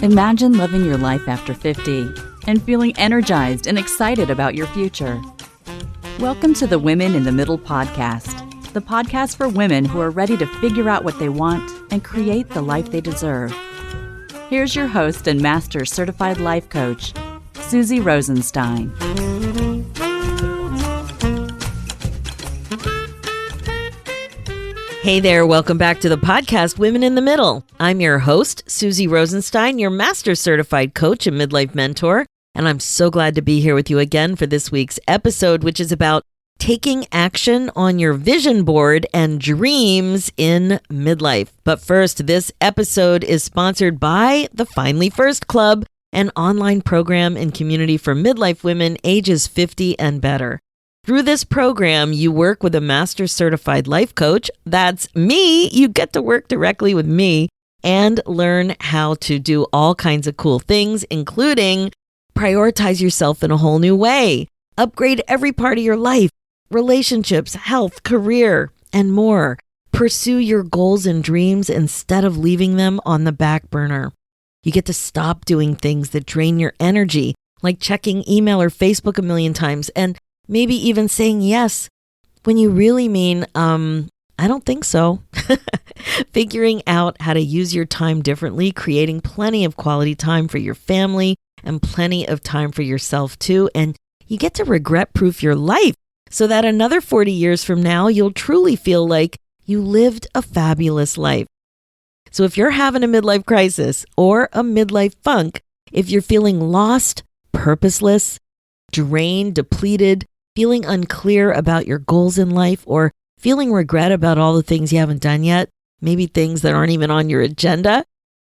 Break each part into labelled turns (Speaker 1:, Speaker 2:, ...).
Speaker 1: Imagine living your life after 50 and feeling energized and excited about your future. Welcome to the Women in the Middle podcast, the podcast for women who are ready to figure out what they want and create the life they deserve. Here's your host and master certified life coach, Susie Rosenstein.
Speaker 2: Hey there, welcome back to the podcast, Women in the Middle. I'm your host, Susie Rosenstein, your master certified coach and midlife mentor, and I'm so glad to be here with you again for this week's episode, which is about taking action on your vision board and dreams in midlife. But first, this episode is sponsored by the Finally First Club, an online program and community for midlife women ages 50 and better. Through this program, you work with a master certified life coach. That's me. You get to work directly with me and learn how to do all kinds of cool things, including prioritize yourself in a whole new way, upgrade every part of your life, relationships, health, career, and more. Pursue your goals and dreams instead of leaving them on the back burner. You get to stop doing things that drain your energy, like checking email or Facebook a million times and maybe even saying yes when you really mean, I don't think so. Figuring out how to use your time differently, creating plenty of quality time for your family and plenty of time for yourself too. And you get to regret-proof your life so that another 40 years from now, you'll truly feel like you lived a fabulous life. So if you're having a midlife crisis or a midlife funk, if you're feeling lost, purposeless, drained, depleted, feeling unclear about your goals in life, or feeling regret about all the things you haven't done yet, maybe things that aren't even on your agenda,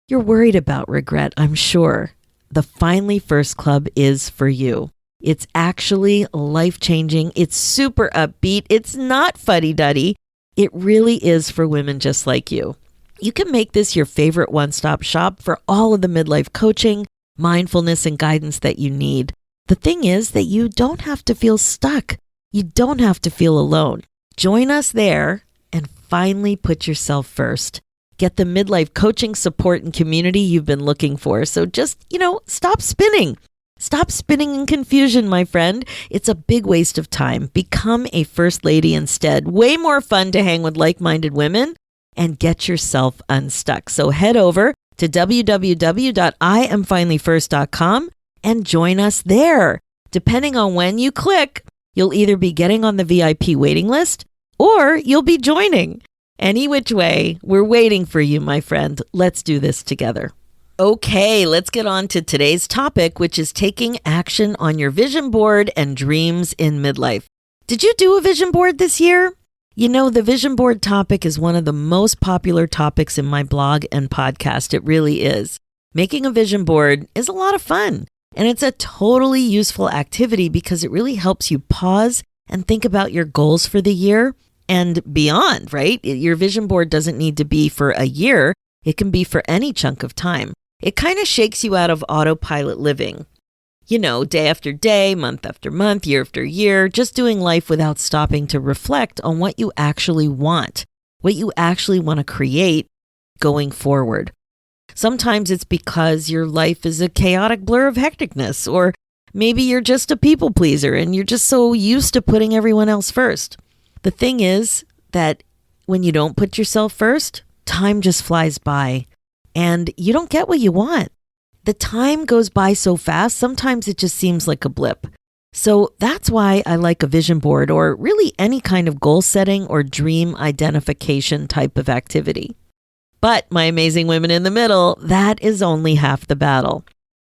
Speaker 2: you're worried about regret, I'm sure. The Finally First Club is for you. It's actually life-changing. It's super upbeat. It's not fuddy-duddy. It really is for women just like you. You can make this your favorite one-stop shop for all of the midlife coaching, mindfulness, and guidance that you need. The thing is that you don't have to feel stuck. You don't have to feel alone. Join us there and finally put yourself first. Get the midlife coaching support and community you've been looking for. So just, stop spinning. Stop spinning in confusion, my friend. It's a big waste of time. Become a first lady instead. Way more fun to hang with like-minded women and get yourself unstuck. So head over to www.iamfinallyfirst.com and join us there. Depending on when you click, you'll either be getting on the VIP waiting list or you'll be joining. Any which way, we're waiting for you, my friend. Let's do this together. Okay, let's get on to today's topic, which is taking action on your vision board and dreams in midlife. Did you do a vision board this year? The vision board topic is one of the most popular topics in my blog and podcast. It really is. Making a vision board is a lot of fun. And it's a totally useful activity because it really helps you pause and think about your goals for the year and beyond, right? Your vision board doesn't need to be for a year. It can be for any chunk of time. It kind of shakes you out of autopilot living. Day after day, month after month, year after year, just doing life without stopping to reflect on what you actually want, what you actually want to create going forward. Sometimes it's because your life is a chaotic blur of hecticness, or maybe you're just a people pleaser and you're just so used to putting everyone else first. The thing is that when you don't put yourself first, time just flies by and you don't get what you want. The time goes by so fast, sometimes it just seems like a blip. So that's why I like a vision board or really any kind of goal setting or dream identification type of activity. But my amazing women in the middle, that is only half the battle.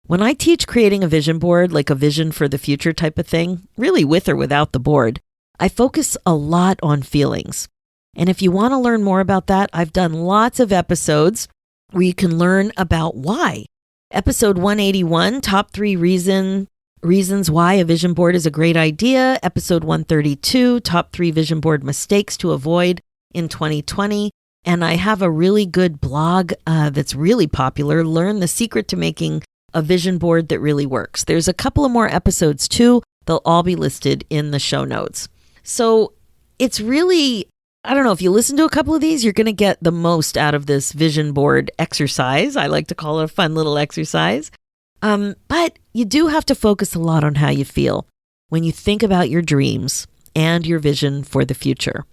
Speaker 2: When I teach creating a vision board, like a vision for the future type of thing, really with or without the board, I focus a lot on feelings. And if you want to learn more about that, I've done lots of episodes where you can learn about why. Episode 181, top 3 reasons why a vision board is a great idea. Episode 132, top 3 vision board mistakes to avoid in 2020. And I have a really good blog that's really popular, Learn the Secret to Making a Vision Board That Really Works. There's a couple of more episodes too. They'll all be listed in the show notes. So it's really I don't know, if you listen to a couple of these, you're going to get the most out of this vision board exercise. I like to call it a fun little exercise. But you do have to focus a lot on how you feel when you think about your dreams and your vision for the future.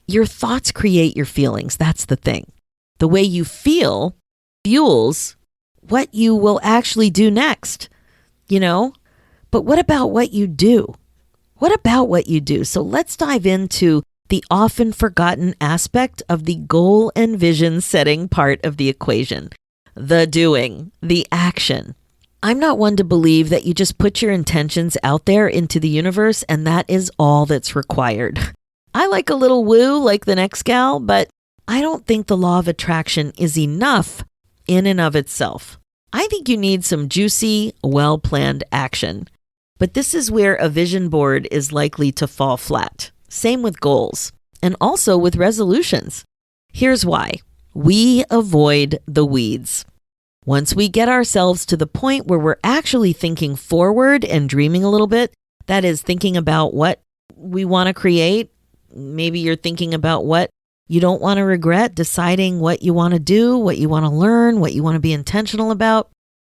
Speaker 2: Your thoughts create your feelings. That's the thing. The way you feel fuels what you will actually do next, But what about what you do? What about what you do? So let's dive into the often forgotten aspect of the goal and vision setting part of the equation. The doing, the action. I'm not one to believe that you just put your intentions out there into the universe and that is all that's required. I like a little woo like the next gal, but I don't think the law of attraction is enough in and of itself. I think you need some juicy, well-planned action. But this is where a vision board is likely to fall flat. Same with goals, and also with resolutions. Here's why. We avoid the weeds. Once we get ourselves to the point where we're actually thinking forward and dreaming a little bit, that is thinking about what we want to create. Maybe you're thinking about what you don't want to regret, deciding what you want to do, what you want to learn, what you want to be intentional about.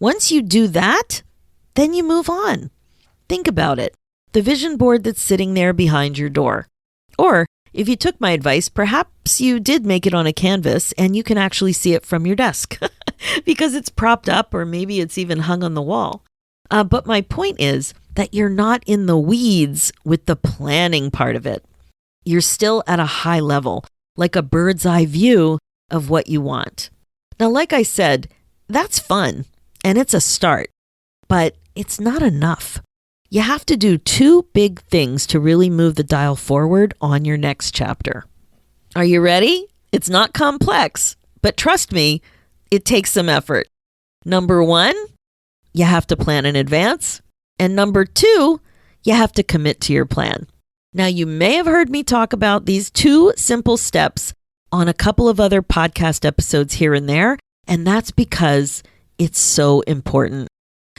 Speaker 2: Once you do that, then you move on. Think about it. The vision board that's sitting there behind your door. Or if you took my advice, perhaps you did make it on a canvas and you can actually see it from your desk because it's propped up or maybe it's even hung on the wall. But my point is that you're not in the weeds with the planning part of it. You're still at a high level, like a bird's eye view of what you want. Now, like I said, that's fun and it's a start, but it's not enough. You have to do two big things to really move the dial forward on your next chapter. Are you ready? It's not complex, but trust me, it takes some effort. Number one, you have to plan in advance. And number two, you have to commit to your plan. Now, you may have heard me talk about these two simple steps on a couple of other podcast episodes here and there, and that's because it's so important.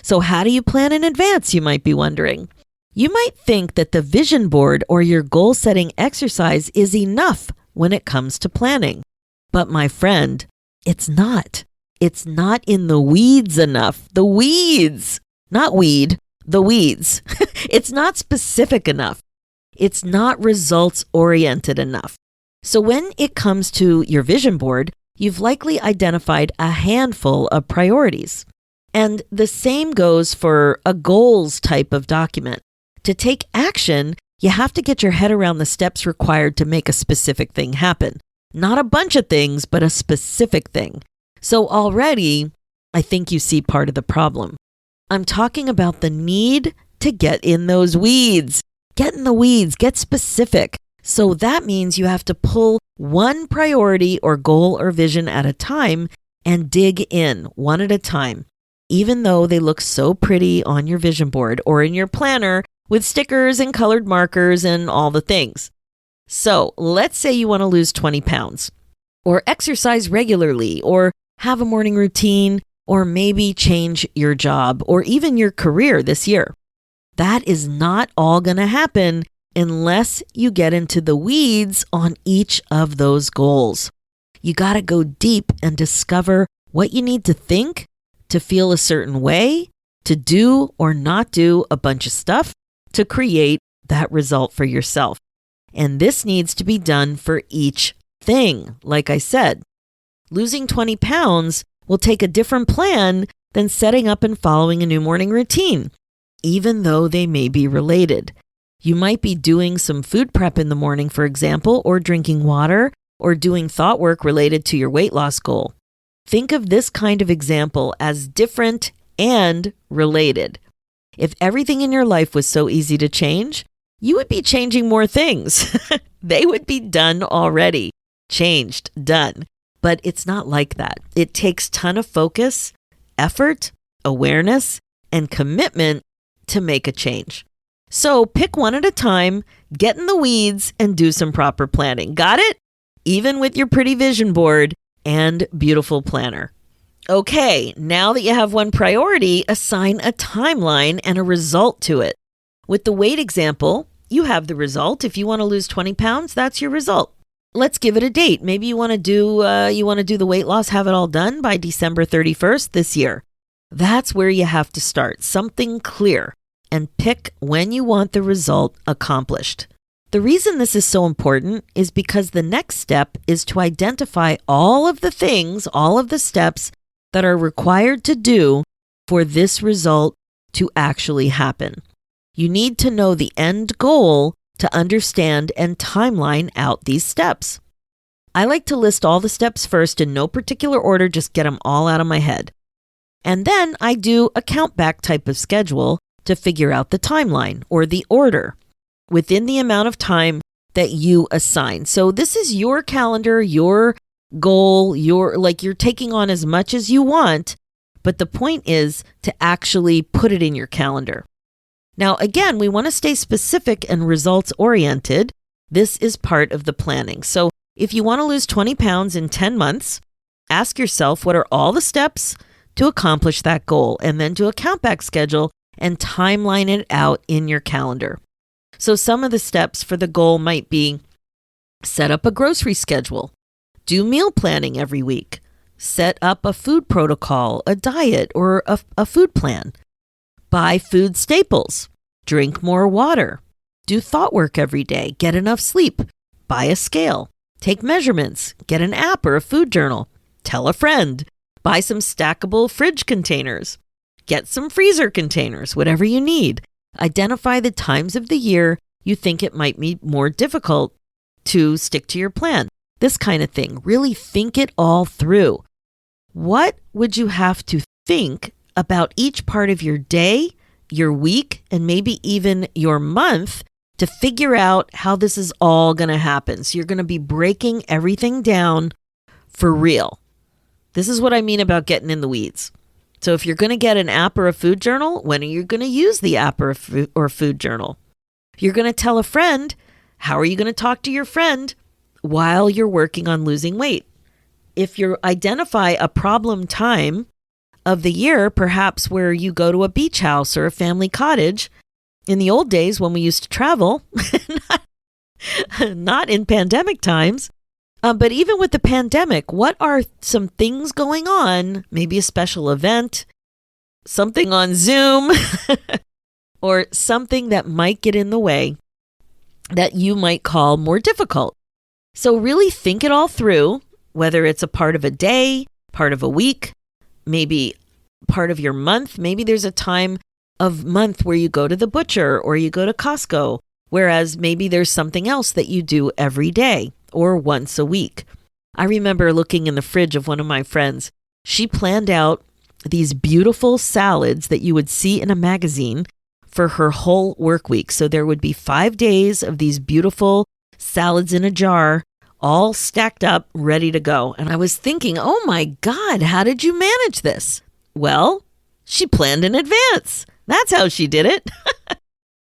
Speaker 2: So how do you plan in advance, you might be wondering? You might think that the vision board or your goal-setting exercise is enough when it comes to planning. But my friend, it's not. It's not in the weeds enough. The weeds, not weed, the weeds. It's not specific enough. It's not results-oriented enough. So when it comes to your vision board, you've likely identified a handful of priorities. And the same goes for a goals type of document. To take action, you have to get your head around the steps required to make a specific thing happen. Not a bunch of things, but a specific thing. So already, I think you see part of the problem. I'm talking about the need to get in those weeds. Get in the weeds, get specific. So that means you have to pull one priority or goal or vision at a time and dig in one at a time. Even though they look so pretty on your vision board or in your planner with stickers and colored markers and all the things. So let's say you want to lose 20 pounds or exercise regularly or have a morning routine or maybe change your job or even your career this year. That is not all going to happen unless you get into the weeds on each of those goals. You got to go deep and discover what you need to think, to feel a certain way, to do or not do a bunch of stuff to create that result for yourself. And this needs to be done for each thing. Like I said, losing 20 pounds will take a different plan than setting up and following a new morning routine, even though they may be related. You might be doing some food prep in the morning, for example, or drinking water, or doing thought work related to your weight loss goal. Think of this kind of example as different and related. If everything in your life was so easy to change, you would be changing more things. They would be done already. Changed, done. But it's not like that. It takes a ton of focus, effort, awareness, and commitment to make a change. So pick one at a time, get in the weeds, and do some proper planning. Got it? Even with your pretty vision board and beautiful planner. Okay, now that you have one priority, assign a timeline and a result to it. With the weight example, you have the result. If you want to lose 20 pounds, that's your result. let's give it a date. Maybe you want to do the weight loss, have it all done by December 31st this year. That's where you have to start. Something clear, and pick when you want the result accomplished. The reason this is so important is because the next step is to identify all of the things, all of the steps that are required to do for this result to actually happen. You need to know the end goal to understand and timeline out these steps. I like to list all the steps first in no particular order, just get them all out of my head. And then I do a count back type of schedule to figure out the timeline or the order within the amount of time that you assign. So this is your calendar, your goal, you're taking on as much as you want, but the point is to actually put it in your calendar. Now, again, we want to stay specific and results oriented. This is part of the planning. So if you want to lose 20 pounds in 10 months, ask yourself, what are all the steps to accomplish that goal? And then do a count back schedule and timeline it out in your calendar. So some of the steps for the goal might be set up a grocery schedule, do meal planning every week, set up a food protocol, a diet, or a food plan, buy food staples, drink more water, do thought work every day, get enough sleep, buy a scale, take measurements, get an app or a food journal, tell a friend, buy some stackable fridge containers, get some freezer containers, whatever you need. Identify the times of the year you think it might be more difficult to stick to your plan. This kind of thing. Really think it all through. What would you have to think about each part of your day, your week, and maybe even your month to figure out how this is all going to happen? So you're going to be breaking everything down for real. This is what I mean about getting in the weeds. So if you're going to get an app or a food journal, when are you going to use the app or food journal? You're going to tell a friend. How are you going to talk to your friend while you're working on losing weight? If you identify a problem time of the year, perhaps where you go to a beach house or a family cottage, in the old days when we used to travel, not in pandemic times, but even with the pandemic, what are some things going on? Maybe a special event, something on Zoom, or something that might get in the way that you might call more difficult. So really think it all through, whether it's a part of a day, part of a week, maybe part of your month. Maybe there's a time of month where you go to the butcher or you go to Costco, whereas maybe there's something else that you do every day or once a week. I remember looking in the fridge of one of my friends. She planned out these beautiful salads that you would see in a magazine for her whole work week. So there would be 5 days of these beautiful salads in a jar, all stacked up, ready to go. And I was thinking, oh my God, how did you manage this? Well, she planned in advance. That's how she did it.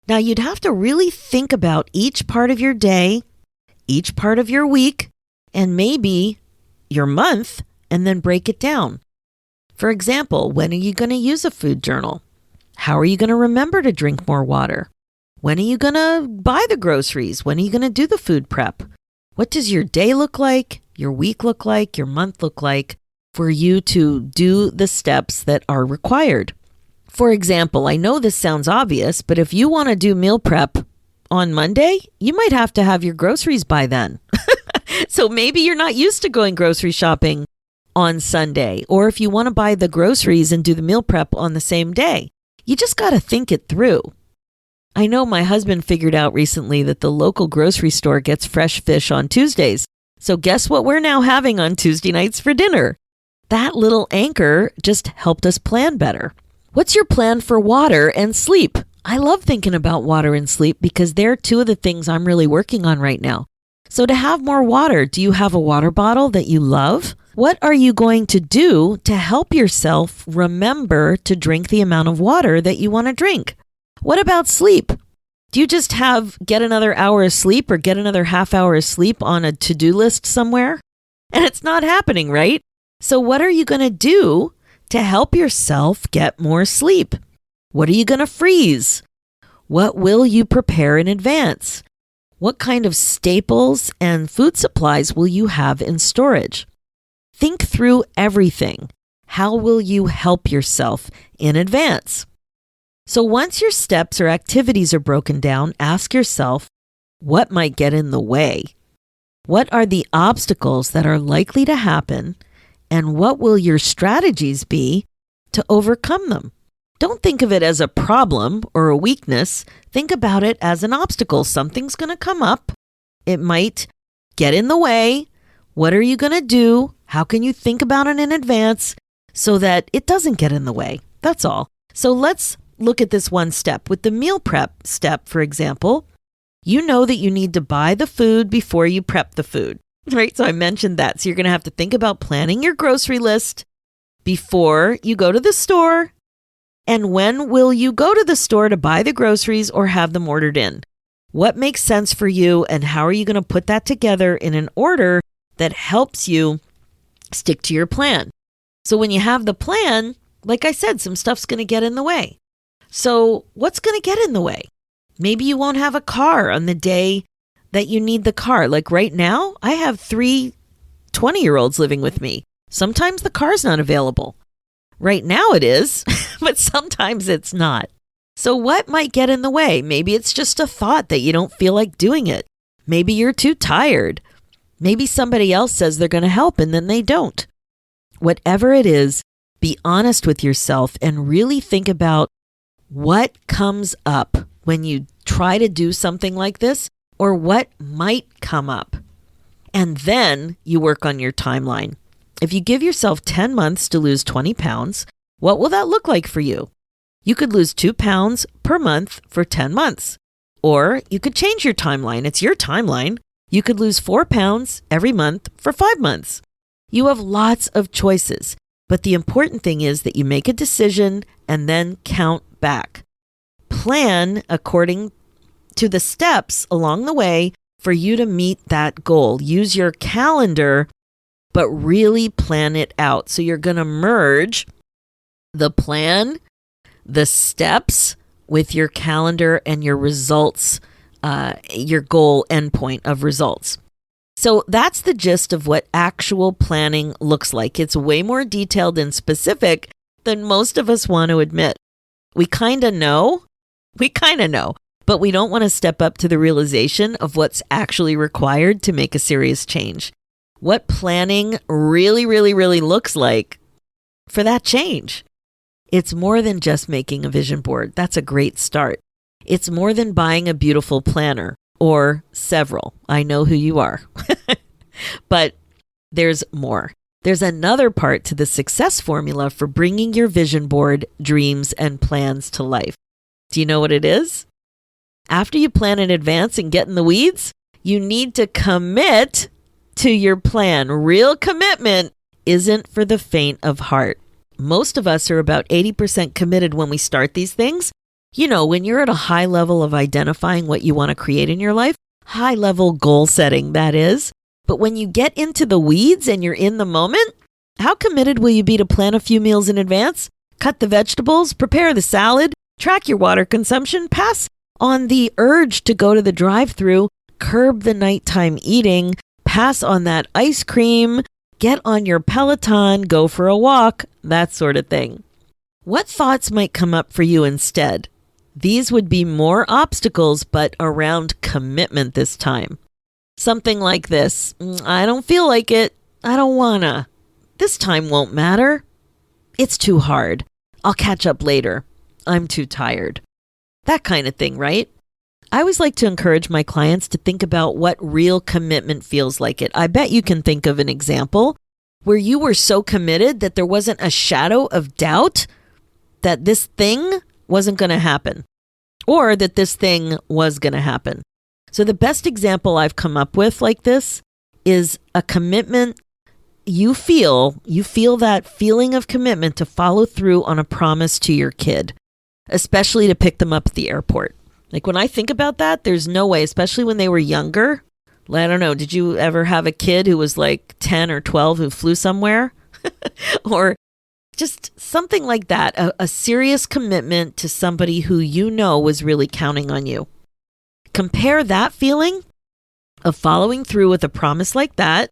Speaker 2: Now, you'd have to really think about each part of your day, each part of your week, and maybe your month, and then break it down. For example, when are you going to use a food journal? How are you going to remember to drink more water? When are you going to buy the groceries? When are you going to do the food prep? What does your day look like, your week look like, your month look like for you to do the steps that are required? For example, I know this sounds obvious, but if you want to do meal prep on Monday, you might have to have your groceries by then. So maybe you're not used to going grocery shopping on Sunday, or if you want to buy the groceries and do the meal prep on the same day. You just got to think it through. I know my husband figured out recently that the local grocery store gets fresh fish on Tuesdays. So guess what we're now having on Tuesday nights for dinner? That little anchor just helped us plan better. What's your plan for water and sleep? I love thinking about water and sleep because they're two of the things I'm really working on right now. So to have more water, do you have a water bottle that you love? What are you going to do to help yourself remember to drink the amount of water that you want to drink? What about sleep? Do you just get another hour of sleep or get another half hour of sleep on a to-do list somewhere? And it's not happening, right? So what are you going to do to help yourself get more sleep? What are you going to freeze? What will you prepare in advance? What kind of staples and food supplies will you have in storage? Think through everything. How will you help yourself in advance? So once your steps or activities are broken down, ask yourself, what might get in the way? What are the obstacles that are likely to happen? And what will your strategies be to overcome them? Don't think of it as a problem or a weakness. Think about it as an obstacle. Something's going to come up. It might get in the way. What are you going to do? How can you think about it in advance so that it doesn't get in the way? That's all. So let's look at this one step. With the meal prep step, for example, you know that you need to buy the food before you prep the food, right? So I mentioned that. So you're going to have to think about planning your grocery list before you go to the store. And when will you go to the store to buy the groceries or have them ordered in? What makes sense for you, and how are you going to put that together in an order that helps you stick to your plan? So when you have the plan, like I said, some stuff's going to get in the way. So what's going to get in the way? Maybe you won't have a car on the day that you need the car. Like right now, I have 3 20-year-olds living with me. Sometimes the car's not available. Right now it is, but sometimes it's not. So what might get in the way? Maybe it's just a thought that you don't feel like doing it. Maybe you're too tired. Maybe somebody else says they're going to help and then they don't. Whatever it is, be honest with yourself and really think about what comes up when you try to do something like this, or what might come up. And then you work on your timeline. If you give yourself 10 months to lose 20 pounds, what will that look like for you? You could lose 2 pounds per month for 10 months. Or you could change your timeline. It's your timeline. You could lose 4 pounds every month for 5 months. You have lots of choices. But the important thing is that you make a decision and then count back. Plan according to the steps along the way for you to meet that goal. Use your calendar, but really plan it out. So you're going to merge the plan, the steps with your calendar and your results, your goal endpoint of results. So that's the gist of what actual planning looks like. It's way more detailed and specific than most of us want to admit. We kind of know, but we don't want to step up to the realization of what's actually required to make a serious change. What planning really looks like for that change. It's more than just making a vision board. That's a great start. It's more than buying a beautiful planner or several. I know who you are. But there's more. There's another part to the success formula for bringing your vision board, dreams, and plans to life. Do you know what it is? After you plan in advance and get in the weeds, you need to commit to your plan. Real commitment isn't for the faint of heart. Most of us are about 80% committed when we start these things. You know, when you're at a high level of identifying what you want to create in your life, high level goal setting, that is. But when you get into the weeds and you're in the moment, how committed will you be to plan a few meals in advance, cut the vegetables, prepare the salad, track your water consumption, pass on the urge to go to the drive-thru, curb the nighttime eating, pass on that ice cream, get on your Peloton, go for a walk, that sort of thing. What thoughts might come up for you instead? These would be more obstacles, but around commitment this time. Something like this: I don't feel like it. I don't wanna. This time won't matter. It's too hard. I'll catch up later. I'm too tired. That kind of thing, right? I always like to encourage my clients to think about what real commitment feels like it. I bet you can think of an example where you were so committed that there wasn't a shadow of doubt that this thing wasn't going to happen, or that this thing was going to happen. So the best example I've come up with like this is a commitment you feel that feeling of commitment to follow through on a promise to your kid, especially to pick them up at the airport. Like when I think about that, there's no way, especially when they were younger. I don't know, did you ever have a kid who was like 10 or 12 who flew somewhere? Or just something like that, a serious commitment to somebody who you know was really counting on you. Compare that feeling of following through with a promise like that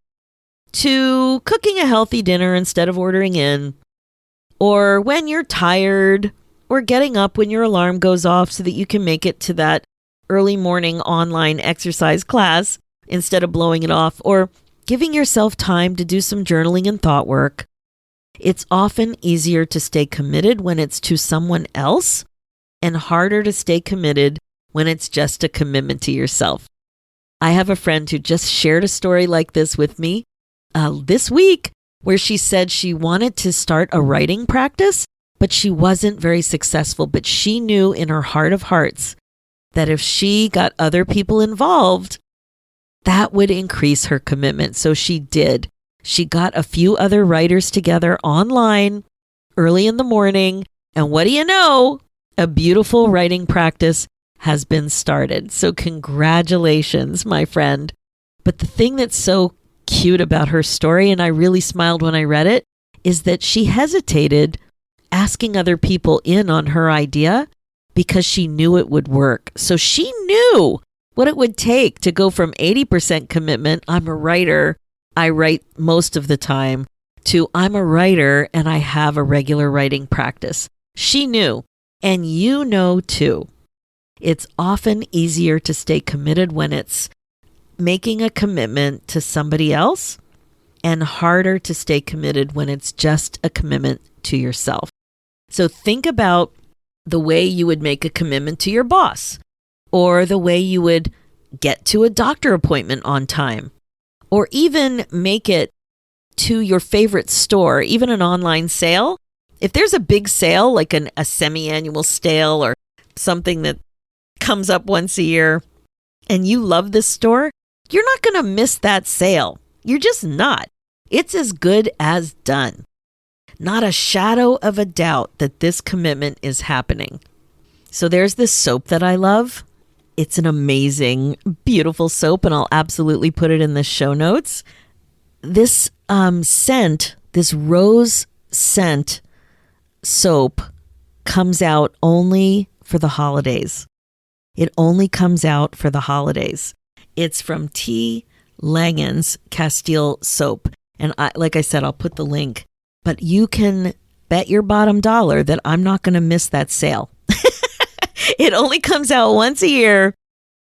Speaker 2: to cooking a healthy dinner instead of ordering in, or when you're tired, or getting up when your alarm goes off so that you can make it to that early morning online exercise class instead of blowing it off, or giving yourself time to do some journaling and thought work. It's often easier to stay committed when it's to someone else and harder to stay committed when it's just a commitment to yourself. I have a friend who just shared a story like this with me this week, where she said she wanted to start a writing practice, but she wasn't very successful. But she knew in her heart of hearts that if she got other people involved, that would increase her commitment. So she did. She got a few other writers together online early in the morning. And what do you know? A beautiful writing practice has been started. So congratulations, my friend. But the thing that's so cute about her story, and I really smiled when I read it, is that she hesitated asking other people in on her idea because she knew it would work. So she knew what it would take to go from 80% commitment, I'm a writer, I write most of the time, to I'm a writer and I have a regular writing practice. She knew, and you know too. It's often easier to stay committed when it's making a commitment to somebody else, and harder to stay committed when it's just a commitment to yourself. So think about the way you would make a commitment to your boss, or the way you would get to a doctor appointment on time, or even make it to your favorite store, even an online sale. If there's a big sale, like a semi-annual sale or something that comes up once a year, and you love this store, you're not going to miss that sale. You're just not. It's as good as done. Not a shadow of a doubt that this commitment is happening. So there's this soap that I love. It's an amazing, beautiful soap, and I'll absolutely put it in the show notes. This scent, this rose scent soap comes out only for the holidays. It only comes out for the holidays. It's from T. Langen's Castile soap. And like I said, I'll put the link. But you can bet your bottom dollar that I'm not going to miss that sale. It only comes out once a year,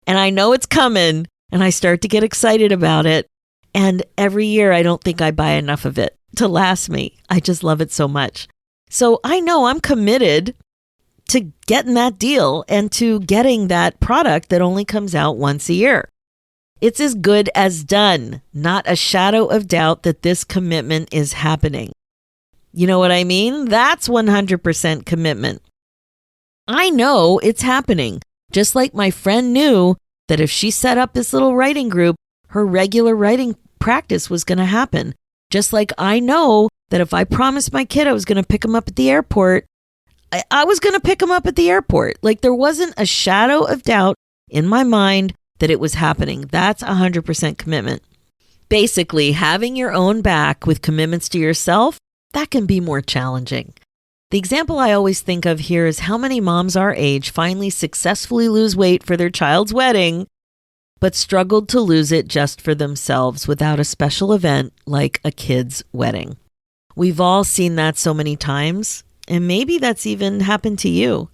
Speaker 2: and I know it's coming, and I start to get excited about it. And every year, I don't think I buy enough of it to last me. I just love it so much. So I know I'm committed to getting that deal and to getting that product that only comes out once a year. It's as good as done. Not a shadow of doubt that this commitment is happening. You know what I mean? That's 100% commitment. I know it's happening. Just like my friend knew that if she set up this little writing group, her regular writing practice was going to happen. Just like I know that if I promised my kid I was going to pick him up at the airport, I was going to pick him up at the airport. Like there wasn't a shadow of doubt in my mind that it was happening. That's 100% commitment. Basically, having your own back with commitments to yourself, that can be more challenging. The example I always think of here is how many moms our age finally successfully lose weight for their child's wedding, but struggled to lose it just for themselves without a special event like a kid's wedding. We've all seen that so many times, and maybe that's even happened to you.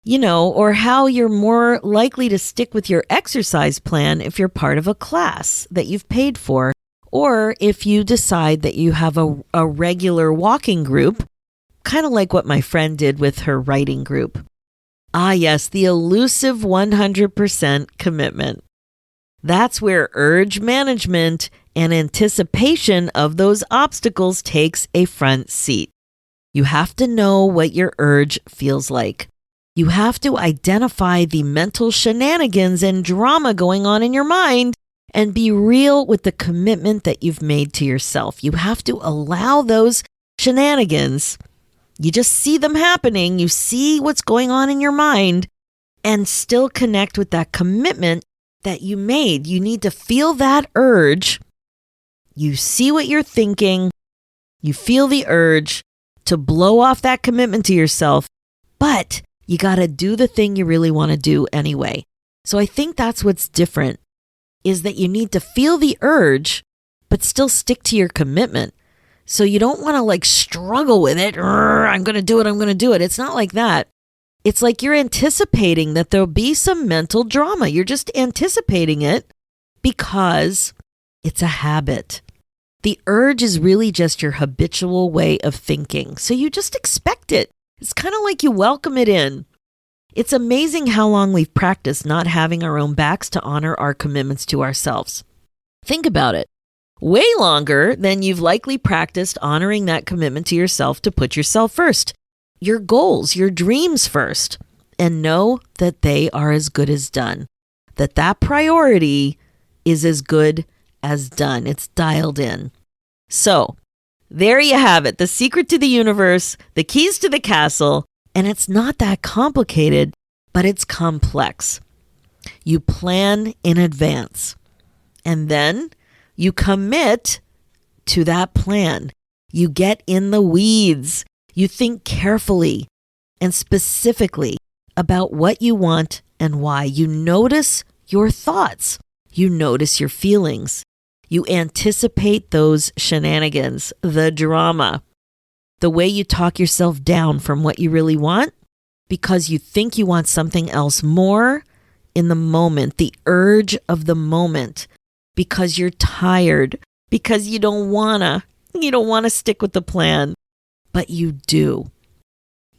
Speaker 2: You know, or how you're more likely to stick with your exercise plan if you're part of a class that you've paid for, or if you decide that you have a regular walking group, kind of like what my friend did with her writing group. Ah, yes, the elusive 100% commitment. That's where urge management and anticipation of those obstacles takes a front seat. You have to know what your urge feels like. You have to identify the mental shenanigans and drama going on in your mind and be real with the commitment that you've made to yourself. You have to allow those shenanigans. You just see them happening. You see what's going on in your mind and still connect with that commitment that you made. You need to feel that urge. You see what you're thinking. You feel the urge to blow off that commitment to yourself, but you got to do the thing you really want to do anyway. So I think that's what's different, is that you need to feel the urge, but still stick to your commitment. So you don't want to like struggle with it. I'm going to do it. It's not like that. It's like you're anticipating that there'll be some mental drama. You're just anticipating it because it's a habit. The urge is really just your habitual way of thinking. So you just expect it. It's kind of like you welcome it in. It's amazing how long we've practiced not having our own backs to honor our commitments to ourselves. Think about it. Way longer than you've likely practiced honoring that commitment to yourself to put yourself first, your goals, your dreams first, and know that they are as good as done. That priority is as good as done. It's dialed in. So there you have it. The secret to the universe, the keys to the castle. And it's not that complicated, but it's complex. You plan in advance, and then you commit to that plan. You get in the weeds. You think carefully and specifically about what you want and why. You notice your thoughts. You notice your feelings. You anticipate those shenanigans, the drama. The way you talk yourself down from what you really want because you think you want something else more in the moment, the urge of the moment, because you're tired, because you don't want to stick with the plan, but you do.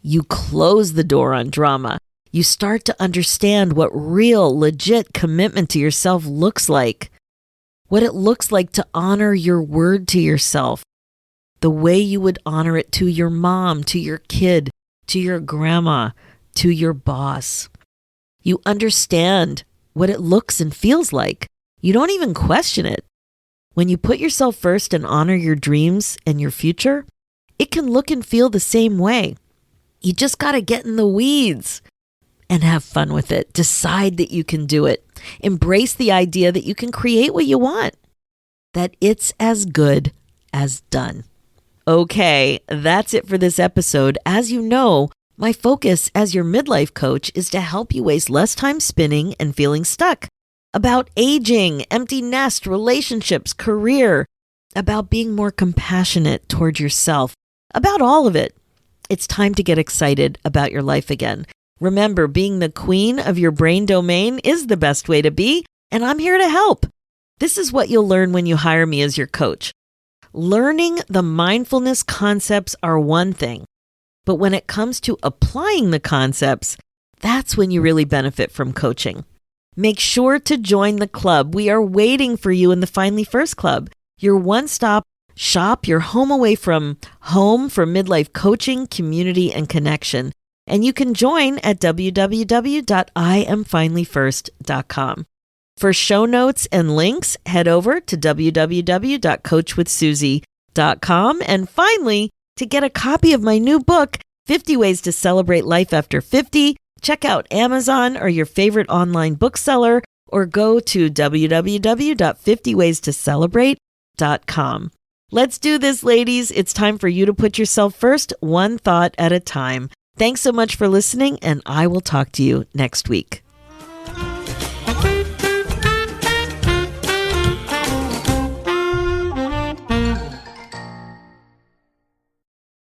Speaker 2: You close the door on drama. You start to understand what real, legit commitment to yourself looks like, what it looks like to honor your word to yourself, the way you would honor it to your mom, to your kid, to your grandma, to your boss. You understand what it looks and feels like. You don't even question it. When you put yourself first and honor your dreams and your future, it can look and feel the same way. You just got to get in the weeds and have fun with it. Decide that you can do it. Embrace the idea that you can create what you want, that it's as good as done. Okay, that's it for this episode. As you know, my focus as your midlife coach is to help you waste less time spinning and feeling stuck. About aging, empty nest, relationships, career, about being more compassionate toward yourself, about all of it. It's time to get excited about your life again. Remember, being the queen of your brain domain is the best way to be, and I'm here to help. This is what you'll learn when you hire me as your coach. Learning the mindfulness concepts are one thing, but when it comes to applying the concepts, that's when you really benefit from coaching. Make sure to join the club. We are waiting for you in the Finally First Club, your one-stop shop, your home away from home for midlife coaching, community, and connection. And you can join at www.iamfinallyfirst.com. For show notes and links, head over to www.coachwithsusie.com. And finally, to get a copy of my new book, 50 Ways to Celebrate Life After 50, check out Amazon or your favorite online bookseller, or go to www.50waystoCelebrate.com. Let's do this, ladies. It's time for you to put yourself first, one thought at a time. Thanks so much for listening, and I will talk to you next week.